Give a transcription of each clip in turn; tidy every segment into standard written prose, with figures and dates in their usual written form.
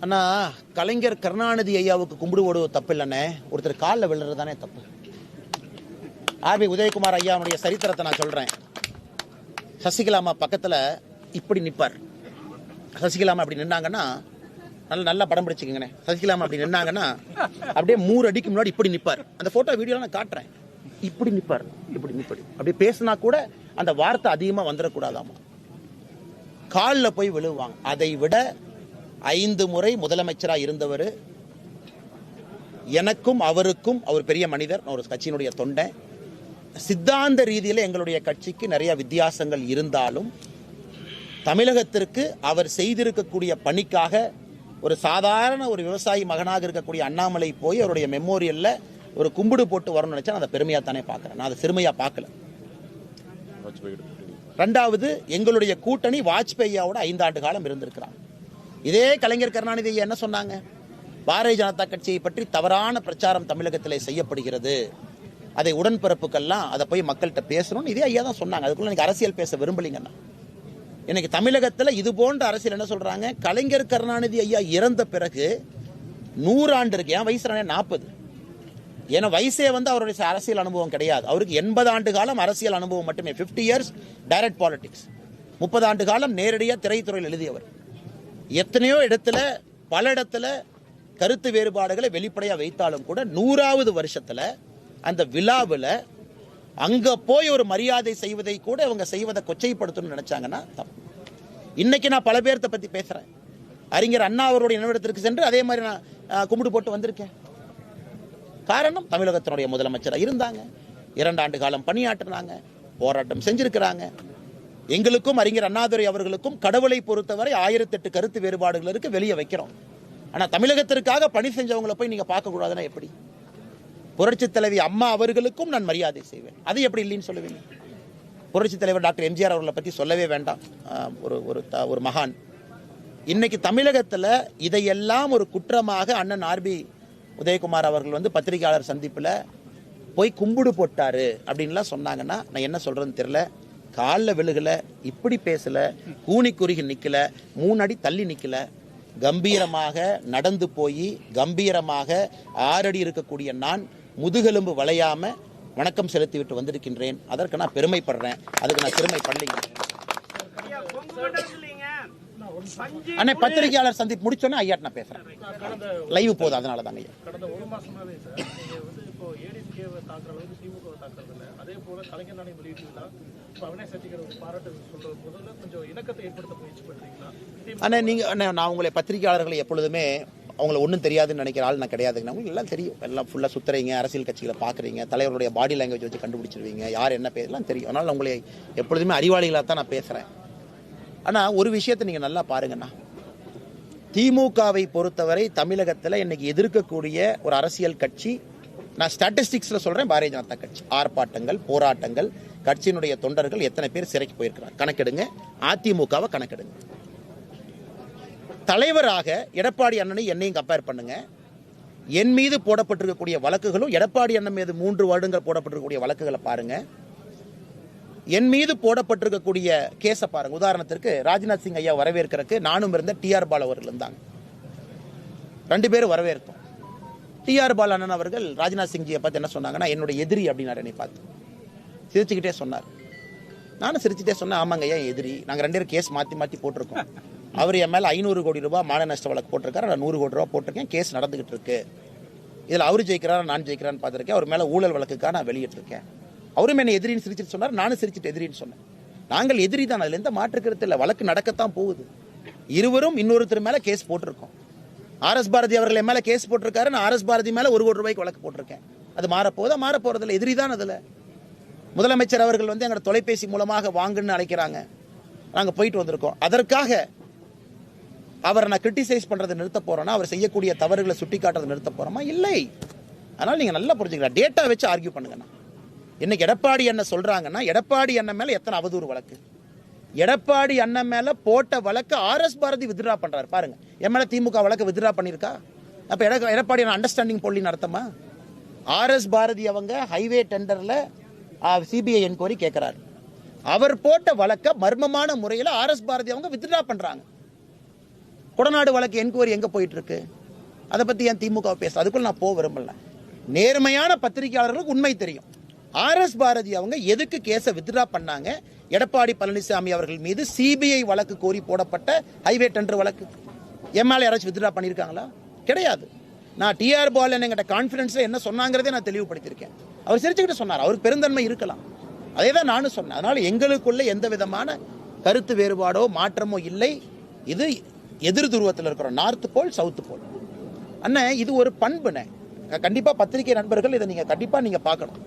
அண்ணா, கலைஞர் கருணாநிதி ஐயாவுக்கு கும்பிடு போடுவது தப்பு இல்லைண்ணே, ஒருத்தர் காலில் விழுறது தானே தப்பு. ஆர்பி உதயகுமார் ஐயாவுடைய சரித்திரத்தை நான் சொல்றேன். சசிகலாமா பக்கத்தில் இப்படி நிற்பார். சசிகலாமா அப்படி நின்னாங்கன்னா, நல்லா படம் பிடிச்சிக்கங்கண்ணே. சசிகலாமா அப்படி நின்னாங்கன்னா அப்படியே 3 அடிக்கு முன்னாடி இப்படி நிற்பார். அந்த போட்டோ வீடியோலாம் நான் காட்டுறேன். இப்படி நிற்பார், இப்படி நிற்படி. அப்படி பேசினா கூட அந்த வார்த்தை அதிகமாக வந்துடக்கூடாதாமா. காலில் போய் விழுவாங்க. அதை விட 5 முறை முதலமைச்சராக இருந்தவர். எனக்கும் அவருக்கும், அவர் பெரிய மனிதர், ஒரு கட்சியினுடைய தொண்டை. சித்தாந்த ரீதியில் எங்களுடைய கட்சிக்கு நிறைய வித்தியாசங்கள் இருந்தாலும் தமிழகத்திற்கு அவர் செய்திருக்கக்கூடிய பணிக்காக ஒரு சாதாரண ஒரு விவசாயி மகனாக இருக்கக்கூடிய அண்ணாமலை போய் அவருடைய மெமோரியல்ல ஒரு கும்பிடு போட்டு வரணும்னு நினைச்சா நான் அதை பெருமையா தானே பார்க்கிறேன். நான் அதை சிறுமையா பார்க்கல. ரெண்டாவது, எங்களுடைய கூட்டணி வாஜ்பேயியோட 5 ஆண்டு காலம் இருந்திருக்கிறாங்க. இதே கலைஞர் கருணாநிதி என்ன சொன்னாங்க? பாரதிய ஜனதா கட்சியை பற்றி தவறான பிரச்சாரம் தமிழகத்திலே செய்யப்படுகிறது, அதை உடன்பிறப்புக்கெல்லாம் அதை போய் மக்கள்கிட்ட பேசணும், இதே ஐயா தான் சொன்னாங்க. அதுக்குள்ள எனக்கு அரசியல் பேச விரும்பலிங்கன்னா, இன்னைக்கு தமிழகத்தில் இது போன்ற அரசியல் என்ன சொல்றாங்க? கலைஞர் கருணாநிதி ஐயா இறந்த பிறகு 100 ஆண்டு இருக்கு. என் வயசு 40. ஏன்னா வயசே அவருடைய அரசியல் அனுபவம் கிடையாது. அவருக்கு 80 ஆண்டு காலம் அரசியல் அனுபவம் மட்டுமே. 50 இயர்ஸ் டைரக்ட் பாலிடிக்ஸ். 30 ஆண்டு காலம் நேரடியாக திரைத்துறையில் எழுதியவர். எத்தனையோ இடத்துல, பல இடத்துல கருத்து வேறுபாடுகளை வெளிப்படையாக வைத்தாலும் கூட 100வது வருஷத்துல அந்த விழாவில் அங்க போய் ஒரு மரியாதை செய்வதை கூட அவங்க செய்வதை கொச்சைப்படுத்தணும்னு நினைச்சாங்கன்னா தப்பு. இன்னைக்கு நான் பல பேர்த்த பத்தி பேசுறேன். அறிஞர் அண்ணா அவருடைய நினைவிடத்திற்கு சென்று அதே மாதிரி நான் கும்பிடு போட்டு வந்திருக்கேன். காரணம், தமிழகத்தினுடைய முதலமைச்சராக இருந்தாங்க, 2 ஆண்டு காலம் பணியாற்றினாங்க, போராட்டம் செஞ்சிருக்கிறாங்க. எங்களுக்கும் அறிஞர் அண்ணாதுரை அவர்களுக்கும் கடவுளை பொறுத்தவரை 1008 கருத்து வேறுபாடுகள் இருக்கு, வெளியே வைக்கிறோம். ஆனா தமிழகத்திற்காக பணி செஞ்சவங்களை போய் நீங்க பார்க்க கூடாதுன்னா எப்படி? புரட்சி தலைவி அம்மா அவர்களுக்கும் நான் மரியாதை செய்வேன், அது எப்படி இல்லைன்னு சொல்லுவீங்க? புரட்சி தலைவர் டாக்டர் எம்ஜிஆர் அவர்களை பற்றி சொல்லவே வேண்டாம், ஒரு மகான். இன்னைக்கு தமிழகத்தில் இதையெல்லாம் ஒரு குற்றமாக அண்ணன் ஆர்பி உதயகுமார் அவர்கள் பத்திரிகையாளர் சந்திப்பில் போய் கும்பிடு போட்டாரு அப்படின்லாம் சொன்னாங்கன்னா நான் என்ன சொல்றேன்னு தெரியல. காலில் விழுகல, இப்படி பேசல, கூனி குறுகி நிக்கல, 3 அடி தள்ளி நிக்கல, கம்பீரமாக நடந்து போய் கம்பீரமாக 6 அடி இருக்கக்கூடிய நான் முதுகெலும்பு வளையாம வணக்கம் செலுத்தி விட்டு வந்திருக்கின்றேன். அதற்கு நான் பெருமைப்படுறேன். அதுக்கு நான் பெருமை பண்ணலைங்க. அண்ணே, பத்திரிகையாளர் சந்திப்பு முடிச்சோன்னே ஐயா நான் பேசுறேன். லைவ் போதும், அதனால தாங்க ஐயா. கடந்த 1 மாசமாவே இப்போ ஏடிஎம்கேவை தாக்குற அளவுக்கு திமுகவை தாக்குறதில்ல. அதே போல கலைஞர் நாணயம் வெளியிட்டுள்ளா அவினாஷ் சசிகர் பாராட்டு சொல்ற முதல்ல கொஞ்சம் இணக்கத்தை ஏற்படுத்த முயற்சி பண்றீங்களா? அண்ணா, நீங்க நான் உங்களை பத்திரிகையாளர்களை எப்பொழுதுமே அவங்கள ஒன்றும் தெரியாதுன்னு நினைக்கிற ஆள் நான் கிடையாதுங்க. உங்களுக்கு எல்லாம் தெரியும். எல்லாம் ஃபுல்லாக சுத்துறீங்க, அரசியல் கட்சிகளை பார்க்குறீங்க, தலைவருடைய பாடி லாங்குவேஜ் வச்சு கண்டுபிடிச்சிருவீங்க, யார் என்ன பேசலாம் தெரியும். அதனால் உங்களை எப்பொழுதுமே அறிவாளிகளாக தான் நான் பேசுகிறேன். ஆனால் ஒரு விஷயத்தை நீங்கள் நல்லா பாருங்கண்ணா, திமுகவை பொறுத்தவரை தமிழகத்தில் இன்னைக்கு எதிர்க்கக்கூடிய ஒரு அரசியல் கட்சி, நான் ஸ்டாட்டிஸ்டிக்ஸில் சொல்கிறேன், பாரதிய ஜனதா கட்சி. ஆர்ப்பாட்டங்கள், போராட்டங்கள், கட்சியினுடைய தொண்டர்கள் எத்தனை பேர் சிறைக்கு போயிருக்கிறாங்க கணக்கெடுங்க. அதிமுகவை கணக்கெடுங்க. தலைவராக எடப்பாடி அண்ணனை என்னையும் கம்பேர் பண்ணுங்க. என் மீது போடப்பட்டிருக்கக்கூடிய வழக்குகளும் எடப்பாடி அண்ணன் மீது 3 வருடங்கள் போடப்பட்டிருக்கக்கூடிய வழக்குகளை பாருங்க. என் மீது போடப்பட்டிருக்கக்கூடிய கேஸை பாருங்க. உதாரணத்திற்கு ராஜ்நாத் சிங் ஐயா வரவேற்கிறதுக்கு நானும் இருந்த டிஆர் பால் அவர்கள் இருந்தாங்க. 2 பேரும் வரவேற்கும். டிஆர் பால் அண்ணன் அவர்கள் ராஜ்நாத் சிங்ஜியை பார்த்து என்ன சொன்னாங்கன்னா, என்னுடைய எதிரி அப்படின்னாரு. என்னை பார்த்து சிரிச்சுக்கிட்டே சொன்னார். நானும் சிரிச்சுட்டே சொன்னேன், ஆமாங்க ஐயா எதிரி. நாங்கள் 2 பேரும் கேஸ் மாற்றி மாற்றி போட்டிருக்கோம். அவர் என் மேலே 500 கோடி ரூபாய் மான நஷ்ட வழக்கு போட்டிருக்காரு, நான் 100 கோடி ரூபாய் போட்டிருக்கேன். கேஸ் நடந்துகிட்டு இருக்கு. இதில் அவர் ஜெயிக்கிறாரா நான் ஜெயிக்கிறான்னு பார்த்துருக்கேன். அவர் மேலே ஊழல் வழக்குக்காக நான் வெளியிட்டிருக்கேன். அவரும் என்ன எதிரின்னு சிரிச்சுட்டு சொன்னார், நானும் சிரிச்சுட்டு எதிரின்னு சொன்னேன். நாங்கள் எதிரி தான், அதில் எந்த மாற்றுக்கிறது இல்லை. வழக்கு நடக்கத்தான் போகுது. இருவரும் இன்னொருத்தர் மேலே கேஸ் போட்டிருக்கோம். RS பாரதி அவர்கள் என் மேலே கேஸ் போட்டிருக்காரு, நான் RS பாரதி மேலே 1 கோடி ரூபாய்க்கு வழக்கு போட்டிருக்கேன். அது மாறப்போகுதா? மாறப்போறதில்லை. எதிரி தான். அதில் முதலமைச்சர் அவர்கள் எங்களோட தொலைபேசி மூலமாக வாங்குன்னு அழைக்கிறாங்க. நாங்கள் போயிட்டு வந்திருக்கோம். அதற்காக அவரை நான் கிரிட்டிசைஸ் பண்றதை நிறுத்த போறோம்னா, அவர் செய்யக்கூடிய தவறுகளை சுட்டி காட்டுறதை நிறுத்த போறோமா? இல்லை. அதனால நீங்க நல்லா புரிஞ்சுக்கலாம். டேட்டா வச்சு ஆர்கியூ பண்ணுங்கண்ணா. இன்னைக்கு எடப்பாடி அண்ணன் சொல்றாங்கன்னா, எடப்பாடி அண்ணன் மேல எத்தனை அவதூறு வழக்கு? எடப்பாடி அண்ணன் மேல போட்ட வழக்கு RS பாரதி வித்ட்ரா பண்றாரு பாருங்க. என் மேல திமுக வழக்கு வித்ட்ரா பண்ணிருக்கா? அப்ப எடப்பாடி அண்டர்ஸ்டாண்டிங் போலி நடத்தமா? RS பாரதி அவங்க ஹைவே டெண்டர்ல சிபிஐ என்கொயரி கேட்கிறாரு. அவர் போட்ட வழக்க மர்மமான முறையில் RS பாரதி அவங்க வித்ட்ரா பண்றாங்க. கொடநாடு வழக்கு என்கொயரி எங்க போயிட்டு இருக்கு? அதை பத்தி ஏன் திமுக பேச? அதுக்குள்ள நான் போக விரும்பல. நேர்மையான பத்திரிகையாளர்களுக்கு உண்மை தெரியும். RS பாரதி அவங்க எதுக்கு கேஸை வித்ட்ரா பண்ணாங்க? எடப்பாடி பழனிசாமி அவர்கள் மீது CBI வழக்கு கோரி போடப்பட்ட ஹைவே டெண்டர் வழக்கு எம்எல்ஏ யாராச்சும் வித்ட்ரா பண்ணியிருக்காங்களா? கிடையாது. நான் TR பாலன் என்கிட்ட கான்ஃபிடன்ஸ்ல என்ன சொன்னாங்கிறதே நான் தெளிவுபடுத்தியிருக்கேன். அவர் சிரிச்சுக்கிட்டு சொன்னார், அவருக்கு பெருந்தன்மை இருக்கலாம். அதே தான் நானும் சொன்னேன். அதனால எங்களுக்குள்ள எந்த விதமான கருத்து வேறுபாடோ மாற்றமோ இல்லை. இது எதிர் துருவத்தில் இருக்கிறோம், நார்த் போல் சவுத் போல். அண்ணன் இது ஒரு பண்புண்ணே. கண்டிப்பா பத்திரிகை நண்பர்கள் இதை நீங்க பார்க்கணும்.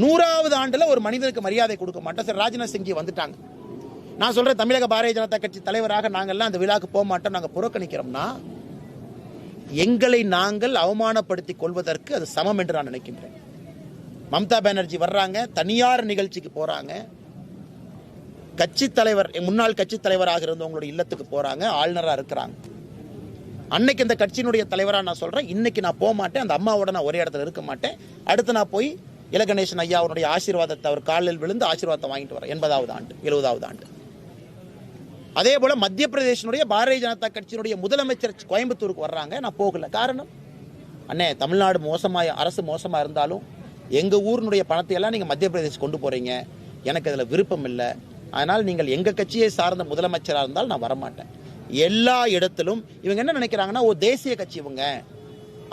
100வது ஆண்டுல ஒரு மனிதனுக்கு மரியாதை கொடுக்க மாட்டோம். சார் ராஜ்நாத் சிங்ஜி வந்துட்டாங்க. நான் சொல்றேன், தமிழக பாரதிய ஜனதா கட்சி தலைவராக நாங்கள்லாம் அந்த விழாக்கு போக மாட்டோம், நாங்கள் புறக்கணிக்கிறோம்னா எங்களை நாங்கள் அவமானப்படுத்திக் கொள்வதற்கு அது சமம் என்று நான் நினைக்கின்றேன். மம்தா பானர்ஜி வர்றாங்க, தனியார் நிகழ்ச்சிக்கு போறாங்க, கட்சி தலைவர் முன்னாள் கட்சி தலைவராக இருந்தவங்களுடைய இல்லத்துக்கு போறாங்க, ஆளுநராக இருக்கிறாங்க. அன்னைக்கு இந்த கட்சியினுடைய தலைவராக நான் சொல்றேன், இன்னைக்கு நான் போக மாட்டேன், அந்த அம்மாவோட நான் ஒரே இடத்துல இருக்க மாட்டேன். அடுத்து நான் போய் இலகணேசன் ஐயா அவருடைய ஆசீர்வாதத்தை அவர் காலில் விழுந்து ஆசீர்வாதத்தை வாங்கிட்டு வரேன். 80வது ஆண்டு 70வது ஆண்டு. அதே போல மத்திய பிரதேசனுடைய பாரதிய ஜனதா கட்சியினுடைய முதலமைச்சர் கோயம்புத்தூருக்கு வர்றாங்க, நான் போகல. காரணம், அண்ணே தமிழ்நாடு அரசு மோசமா இருந்தாலும் எங்க ஊரினுடைய பணத்தை எல்லாம் நீங்க மத்திய பிரதேசம் கொண்டு போறீங்க, எனக்கு அதுல விருப்பம் இல்லை. அதனால் நீங்கள் எங்க கட்சியை சார்ந்த முதலமைச்சராக இருந்தால் நான் வரமாட்டேன். எல்லா இடத்திலும் இவங்க என்ன நினைக்கிறாங்கன்னா, தேசிய கட்சி, இவங்க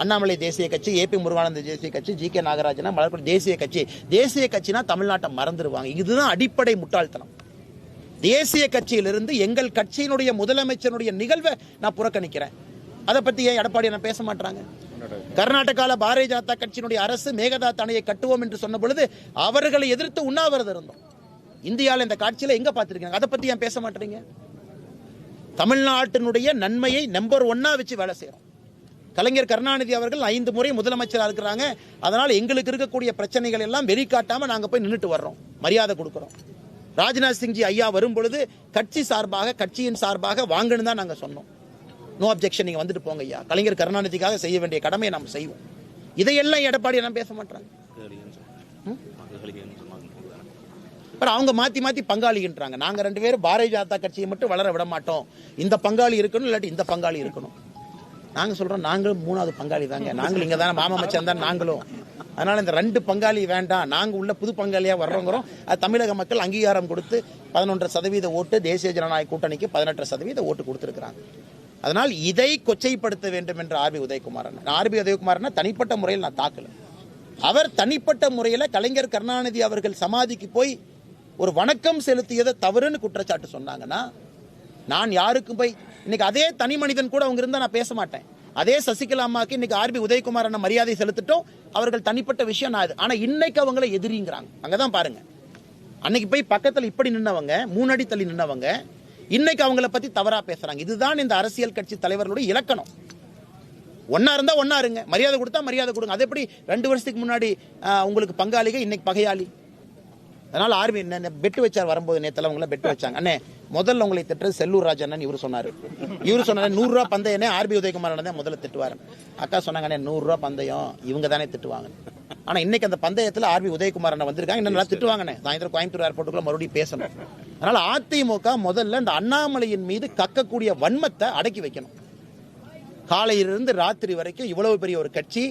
அண்ணாமலை தேசிய கட்சி, AP முருகானந்த தேசிய கட்சி, GK நாகராஜனா மலர்கொடி தேசிய கட்சி. தேசிய கட்சினா தமிழ்நாட்டை மறந்துடுவாங்க. இதுதான் அடிப்படை முட்டாள்தனம். தேசிய கட்சியிலிருந்து எங்கள் கட்சியினுடைய முதலமைச்சருடைய நிகழ்வை நான் புறக்கணிக்கிறேன். அதை பத்தி ஏன் எடப்பாடி நான் பேச மாட்டாங்க? கர்நாடகாவில் பாரதிய ஜனதா கட்சியினுடைய அரசு மேகதாது அணையை கட்டுவோம் என்று சொன்ன பொழுது அவர்களை எதிர்த்து உண்ணாவிரதம் இருந்தோம். இந்தியாவில் இந்த காட்சியில எங்க பார்த்திருக்கீங்க? அதை பத்தி ஏன் பேச மாட்டீங்க? தமிழ்நாட்டினுடைய நன்மையை நம்பர் 1 வச்சு வேலை செய்யறோம். கலைஞர் கருணாநிதி அவர்கள் 5 முறை முதலமைச்சராக இருக்கிறாங்க. அதனால எங்களுக்கு இருக்கக்கூடிய பிரச்சனைகள் எல்லாம் வெளிக்காட்டாம நாங்க போய் நின்றுட்டு வர்றோம், மரியாதை கொடுக்கிறோம். ராஜ்நாத் சிங்ஜி ஐயா வரும் பொழுது கட்சியின் சார்பாக வாங்கன்னு தான் நாங்க சொன்னோம். நோ அப்ஜெக்ஷன், நீங்க வந்துட்டு போங்க ஐயா, கலைஞர் கருணாநிதிக்காக செய்ய வேண்டிய கடமையை நாம் செய்வோம். இதையெல்லாம் எடப்பாடி எல்லாம் பேச மாட்டாங்க. அவங்க மாத்தி பங்காளின்றாங்க. நாங்க 2 பேரும் பாரதிய ஜனதா கட்சியை மட்டும் வளர விட மாட்டோம், இந்த பங்காளி இருக்கணும், இல்லாட்டி இந்த பங்காளி இருக்கணும். நாங்க சொல்றோம், நாங்களும் 3வது பங்காளி தாங்க, நாங்களும் இங்க தானே மாமா மச்சான் தான் நாங்களும். அதனால இந்த 2 பங்காளி வேண்டாம், நாங்க உள்ள புது பங்காளியா வர்றோங்கிறோம். அது தமிழக மக்கள் அங்கீகாரம் கொடுத்து 11% ஓட்டு, தேசிய ஜனநாயக கூட்டணிக்கு 18% ஓட்டு கொடுத்திருக்கிறாங்க. அதனால் இதை கொச்சைப்படுத்த வேண்டும் என்று RB உதயகுமாரன் தனிப்பட்ட முறையில் நான் தாக்கல. அவர் தனிப்பட்ட முறையில் கலைஞர் கருணாநிதி அவர்கள் சமாதிக்கு போய் ஒரு வணக்கம் செலுத்தியதை தவறுன்னு குற்றச்சாட்டு சொன்னாங்கன்னா, நான் யாருக்கும் போய் இன்னைக்கு அதே தனி மனிதன் கூட அவங்க இருந்தா நான் பேச மாட்டேன். அதே சசிகலா அம்மாக்கு இன்னைக்கு RB உதயகுமாரன் மரியாதை செலுத்திட்டோம், அவர்கள் தனிப்பட்ட விஷயம் நான். ஆனா இன்னைக்கு அவங்களை எதிரிங்கிறாங்க. அங்கதான் பாருங்க, அன்னைக்கு போய் பக்கத்துல இப்படி நின்னவங்க, 3 அடி தள்ளி நின்னவங்க, இன்னைக்கு அவங்கள பத்தி தவறா பேசுறாங்க. இதுதான் இந்த அரசியல் கட்சி தலைவர்களுடைய இலக்கணம். ஒன்னா இருந்தா ஒன்னா இருங்க, மரியாதை கொடுத்தா மரியாதை கொடுங்க. அது எப்படி 2 வருஷத்துக்கு முன்னாடி உங்களுக்கு பங்காளிக, இன்னைக்கு பகையாளி? அதனால RB பெட்டு வச்சார் வரும்போது, நேத்துல அவங்கள பெட்டு வச்சாங்க. அண்ணே முதல்ல உங்களை திட்டுறது செல்லூர் ராஜன் இவரு சொன்னாரு. 100 ரூபா பந்தயனே RB உதயகுமார் தான் முதல்ல திட்டுவாரு. அக்கா சொன்னாங்க, 100 ரூபா பந்தயம் இவங்க தானே திட்டுவாங்க. ஆனா இன்னைக்கு அந்த பந்தயத்துல RB உதயகுமார் வந்திருக்காங்க, இன்னும் நல்லா திட்டுவாங்கண்ணே. சாயந்தரம் கோயம்புத்தூர் ஏர்போர்ட்டுக்குள்ள மறுபடியும் பேசணும். அதனால அதிமுக முதல்ல இந்த அண்ணாமலையின் மீது கக்கக்கூடிய வன்மத்தை அடக்கி வைக்கணும். காலையிலிருந்து ராத்திரி வரைக்கும் இவ்வளவு பெரிய ஒரு கட்சி,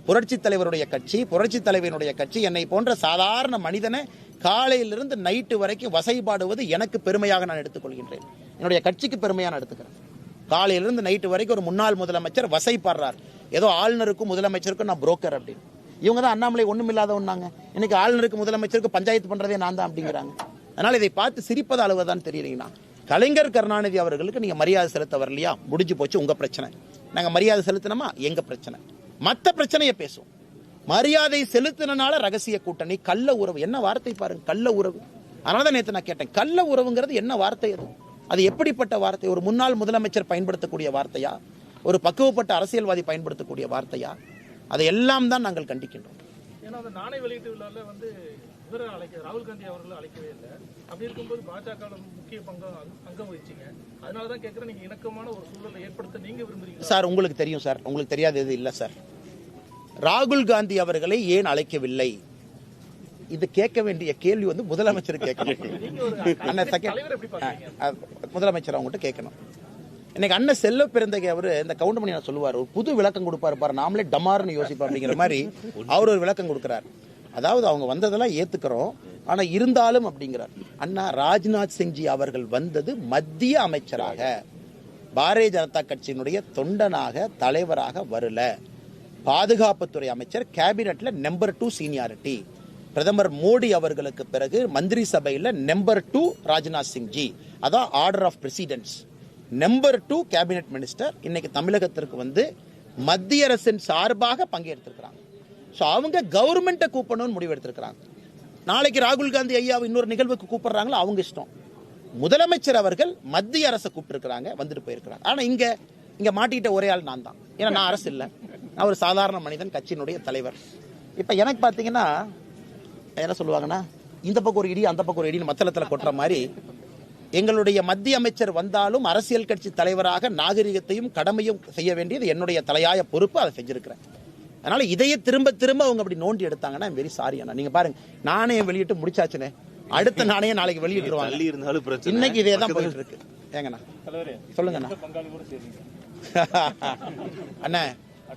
புரட்சி தலைவருடைய கட்சி, புரட்சி தலைவனுடைய கட்சி, என்னை போன்ற சாதாரண மனிதனை காலையிலிருந்து நைட்டு வரைக்கும் வசைபாடுவது எனக்கு பெருமையாக நான் எடுத்துக்கொள்கின்றேன். என்னுடைய கட்சிக்கு பெருமையாக நான் எடுத்துக்கிறேன். காலையிலிருந்து நைட்டு வரைக்கும் ஒரு முன்னாள் முதலமைச்சர் வசைப்படுறார், ஏதோ ஆளுநருக்கும் முதலமைச்சருக்கும் நான் புரோக்கர் அப்படின்னு. இவங்க தான் அண்ணாமலை ஒண்ணும் இல்லாதவன்னாங்க. இன்னைக்கு ஆளுநருக்கு முதலமைச்சருக்கு பஞ்சாயத்து பண்றதே நான் தான் அப்படிங்கிறாங்க. அதனால இதை பார்த்து சிரிப்பது அளவுதான் தெரியலீங்கன்னா, கலைஞர் கருணாநிதி அவர்களுக்கு நீங்க மரியாதை செலுத்த வரலையா, முடிஞ்சு போச்சு, உங்க பிரச்சனை. நாங்க மரியாதை செலுத்தினோமா, எங்க பிரச்சனை. மற்ற பிரச்சனையை பேசுவோம். மரியாதை செலுத்தினால ரகசிய கூட்டணி, கள்ள உறவு, என்ன வார்த்தை பாருங்க, கள்ள உறவு. அதனாலதான் நேற்று நான் கேட்டேன், கள்ள உறவுங்கிறது என்ன வார்த்தை? அது எப்படிப்பட்ட வார்த்தை? ஒரு முன்னாள் முதலமைச்சர் பயன்படுத்தக்கூடிய வார்த்தையா, ஒரு பக்குவப்பட்ட அரசியல்வாதி பயன்படுத்தக்கூடிய வார்த்தையா? அதை எல்லாம் தான் நாங்கள் கண்டிக்கின்றோம். ஏன்னா அந்த நாணய வெளியீட்டு விழால ராகுல் காந்தி அவர்கள் அழைக்கவே இல்லை. அப்படி இருக்கும்போது பாஜக முக்கிய அங்கம் வகிச்சீங்க. அதனாலதான் கேட்கிறேன், நீங்க இணக்கமான ஒரு சூழலை ஏற்படுத்த நீங்க விரும்புறீங்க சார்? உங்களுக்கு தெரியும் சார், உங்களுக்கு தெரியாது எது இல்ல சார். ராகுல் காந்தி அவர்களை ஏன் அழைக்கவில்லை? இது கேட்க வேண்டிய கேள்வி முதலமைச்சர் கேட்கணும். முதலமைச்சர் அவங்ககிட்ட கேட்கணும். இன்னைக்கு அண்ணன் செல்ல பிறந்தகை அவரு இந்த கவுண்டமணி நான் சொல்லுவார், ஒரு புது விளக்கம் கொடுப்பாரு பாரு, நாமளே டமார்னு யோசிப்போம் அப்படிங்கிற மாதிரி அவர் ஒரு விளக்கம் கொடுக்கிறார். அதாவது அவங்க வந்ததெல்லாம் ஏத்துக்கிறோம், ஆனா இருந்தாலும் அப்படிங்கிறார். அண்ணா ராஜ்நாத் சிங்ஜி அவர்கள் வந்தது மத்திய அமைச்சராக, பாரதிய ஜனதா கட்சியினுடைய தொண்டனாக தலைவராக வரல. பாதுகாப்புத்துறை அமைச்சர், கேபினெட்ல நம்பர் 2 சீனியாரிட்டி. பிரதமர் மோடி அவர்களுக்கு பிறகு மந்திரி சபையில் நம்பர் 2 ராஜ்நாத் சிங்ஜி, அதான் order of presidents. Number 2 cabinet minister இன்னைக்கு தமிழகத்திற்கு வந்து மத்திய அரசின் சார்பாக பங்கேற்றிருக்கிறாங்க. ஸோ அவங்க கவர்மெண்ட்டை கூப்பிடணும்னு முடிவு எடுத்திருக்கிறாங்க. நாளைக்கு ராகுல் காந்தி ஐயா இன்னொரு நிகழ்வுக்கு கூப்பிடுறாங்களோ அவங்க இஷ்டம். முதலமைச்சர் அவர்கள் மத்திய அரசை கூப்பிட்டுருக்கிறாங்க, வந்துட்டு போயிருக்கிறாங்க. ஆனால் இங்க மாட்டிக்கிட்ட ஒரே ஆள் நான் தான். ஏன்னா நான் அரசு இல்லை, நான் ஒரு சாதாரண மனிதன், கட்சியினுடைய தலைவர். இப்போ எனக்கு பார்த்தீங்கன்னா என்ன சொல்லுவாங்கன்னா, இந்த பக்கம் ஒரு இடி அந்த பக்கம் ஒரு இடின்னு மத்தளத்தில் கொட்டுற மாதிரி எங்களுடைய மத்திய அமைச்சர் வந்தாலும் அரசியல் கட்சி தலைவராக நாகரிகத்தையும் கடமையும் செய்ய வேண்டியது என்னுடைய தலையாய பொறுப்பு. அதை செஞ்சிருக்கிறேன். அதனால இதையே திரும்ப திரும்ப அவங்க அப்படி நோண்டி எடுத்தாங்கன்னா வெரி சாரி அண்ணா. நீங்க பாருங்க, நாணயம் வெளியிட்டு முடிச்சாச்சுனே, அடுத்த நாணயம் நாளைக்கு வெளியிட்டுருவாங்க. இன்னைக்கு இதே தான் போயிட்டு இருக்கு. ஏங்கண்ணா சொல்லுங்கண்ணா. அண்ணா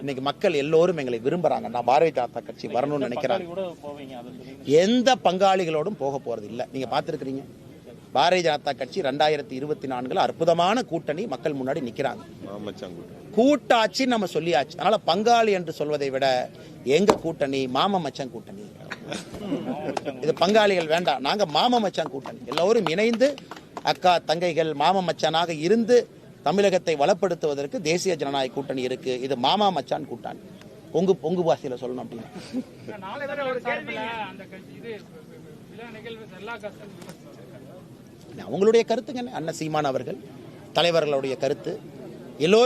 இன்னைக்கு மக்கள் எல்லோரும் எங்களை விரும்புறாங்க. நான் பாரதிய ஜனதா கட்சி வரணும்னு நினைக்கிறாங்க. எந்த பங்காளிகளோடும் போக போறது இல்லை. நீங்க பாத்துருக்கீங்க, பாரதிய ஜனதா கட்சி 2024 அற்புதமான கூட்டணி மக்கள் முன்னாடி நிக்கிறாங்க. கூட்டாட்சி நம்ம சொல்லியாச்சு. அதனால பங்காளி என்று சொல்வதை விட எங்க கூட்டணி மாம மச்சான் கூட்டணி. இது பங்காளிகள் வேண்டாம், நாங்க மாம மச்சான் கூட்டணி. எல்லோரும் இணைந்து அக்கா தங்கைகள் மாம மச்சானாக இருந்து தமிழகத்தை வளப்படுத்துவதற்கு தேசிய ஜனநாயக கூட்டணி இருக்கு. இது மாமா மச்சான் கூட்டணி. பொங்கு பாசியில சொல்லணும் அப்படின்னா அவங்களுடைய கருத்துங்க. அண்ணன் சீமான் அவர்கள் தலைவர்களுடைய கருத்து எல்லோரும்